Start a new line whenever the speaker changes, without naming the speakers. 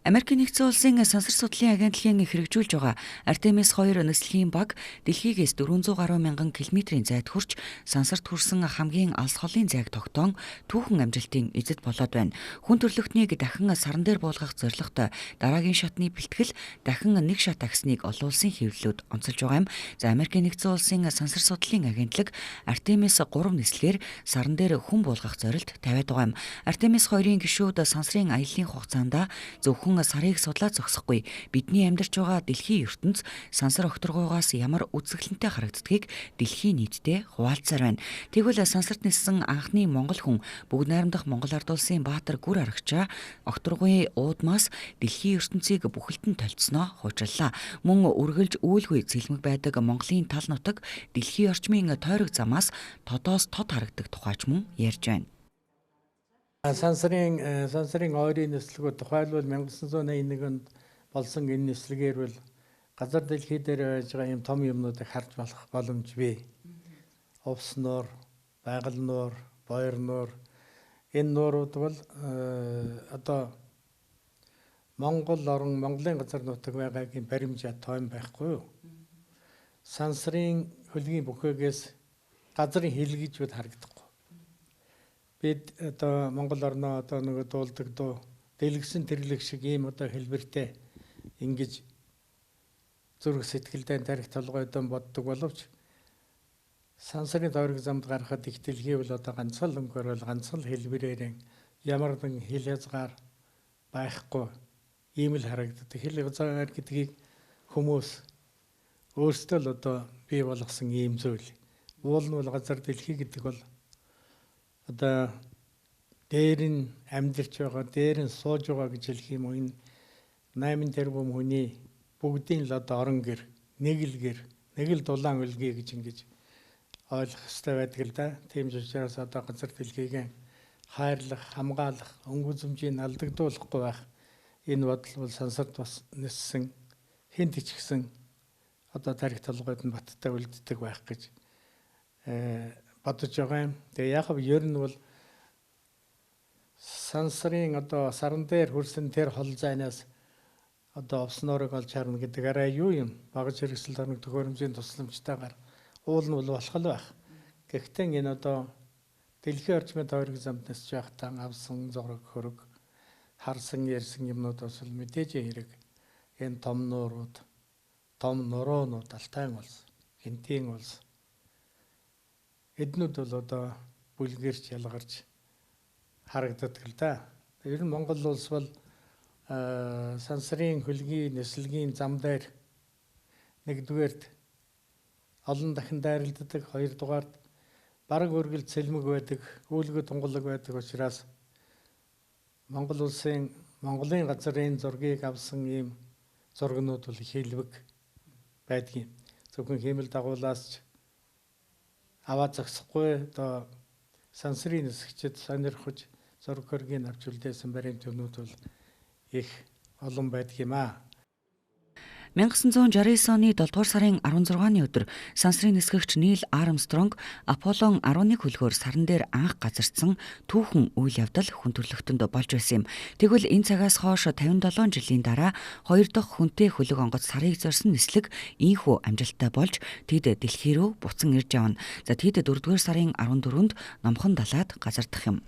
Америкийн нэгдсэн улсын сансар судлалын агентлагийн хэрэгжүүлж байгаа Артемис 2 нислэгийн баг дэлхийгээс 400 гаруй мянган километрийн зайд хүрч сансарт хүрсэн хамгийн алс холын зайг тогтоон түүхэн амжилтын эзэд болоод байна. Хүн төрлөختнийг дахин саран дээр буулгах зорилготой дараагийн шатны бэлтгэл дахин нэг шат агсныг олон улсын хэвлэлүүд онцолж байгаа юм. За Америкийн нэгдсэн улсын сансар судлалын агентлаг Артемис 3 нислэгээр саран дээр хүн буулгах зорилт тавиад байгаа юм. Артемис 2-ын гишүүд сансрын аяллаа хугацаанд зөвхөн сарыг судлаад зогсохгүй бидний амьдарч байгаа дэлхийн ертөнц сансар окторгоогоос ямар үзэсгэлэнтэй харагддгийг дэлхийн нийтэд хуваалцаар байна. Тэгвэл сансарт ниссэн анхны монгол хүн бүгд найрамдах Монгол ард улсын баатар гүр аргачаа окторгогийн уудмаас дэлхийн ертөнцийг бүхэлдэн толцсноо хуучиллаа. Мөн үргэлж үйлгүй цэлмэг байдаг Монголын тал нутаг дэлхийн орчмын тойрог замаас тодоос тод харагдаг тухайч мөн ярьж байна.
Сансрын ойрын нислэгүүд тухайлбал 1981 онд болсон энэ нислэгээр бол газар дэлхий дээр байж байгаа юм том юмнуудыг харж болох боломж бий. Увс нуур, байгаль нуур, боёр нуур энэ нуурууд бол одоо Монгол орн, Монголын газар нутаг байгаагийн баримжаа тойм байхгүй юу? Сансрын хөлгийн бүхээгээс газрын хэлгэж бод харагдахгүй. Бид одоо Монгол орноо одоо нэг дуулдаг дуу дэлгэсэн тэрлэг шиг ийм одоо хэлбэртэй ингэж зүрх сэтгэлдээ тарих толгойдон боддог боловч сансрын тойрог замд гарахад их дэлхий бол одоо ганцхан өнгөөр бол ганцхан хэлбэрээр ямар нэгэн хэл хязгаар байхгүй ийм л харагддаг. Хэл хязгаар гэдгийг хүмүүс өөрсдөө л одоо бий болгосон ийм зүйл. Уул нь бол газар дэлхий гэдэг бол одоо дээр нь амьдарч байгаа, дээр нь сууж байгаа гэж хэлэх юм уу? Энэ 8 тэрбум хүний бүгдийн л одоо орон гэр, нэг л дулаан үлгий гэж ингэж ойлгох хэрэгтэй байдаг л да. Тийм ч учраас одоо газар дэлхийг хайрлах, хамгаалах, өнгө үзмжийг алдагдуулахгүй байх. Энэ бодол бол сансарт бас ниссэн хинт ичгсэн одоо тарих толгойд нь баттай үлддэг байх гэж бодож байгаа юм. Тэгээ яг ер нь бол сансрын одоо саран дээр хүрсэн тэр хол зайнаас одоо овснорыг олж харна гэдэг арай юу юм? Багаж хэрэгсэл орног төхөөрөмжийн тусламжтайгаар уул нь бол болох л байх. Гэхдээ энэ одоо дэлхийн орчмын тойрог замд нисж байхдаа авсан зураг хөрөг харсан ярьсан юмнууд бас мэдээж хэрэг энэ том нуурууд, том нуроонууд, Алтай улс, Хинтийн улс эднүүд бол одоо бүлгэрч ялгарч харагддаг л да. Ер нь Монгол улс бол сансрын хөлгийн нислэгийн зам дээр нэгдүгээрт олон дахин дайралддаг, хоёрдугаарт бараг өргөл цэлмэг байдаг, үүлгүү тунгалаг байдаг учраас Монголын газрын зургийг авсан ийм зургнууд бол хэлбэг байдгийн. Зөвхөн хиймэл дагуулаас ч аваа зогсохгүй одоо сансрын нисгчид сонирхож зураг хөргийг авч үлдээсэн баримтууд бол их олон байдаг юм аа.
1969 оны 7 дугаар сарын 16-ны өдөр сансрын нисгэгч Нийл Армстронг Аполлон 11 хөлгөөр саран дээр анх газардсан түүхэн үйл явдал хүн төрлөختөнд болж байсан юм. Тэгвэл энэ цагаас хойш 57 жилийн дараа хоёр дахь хүнтэй хөлөг онгоц сарыг зорьсон нислэг ийхүү амжилттай болж тэд дэлхий рүү буцан ирж явна. За тэд 4 дугаар сарын 14-нд номхон далайд газардах юм.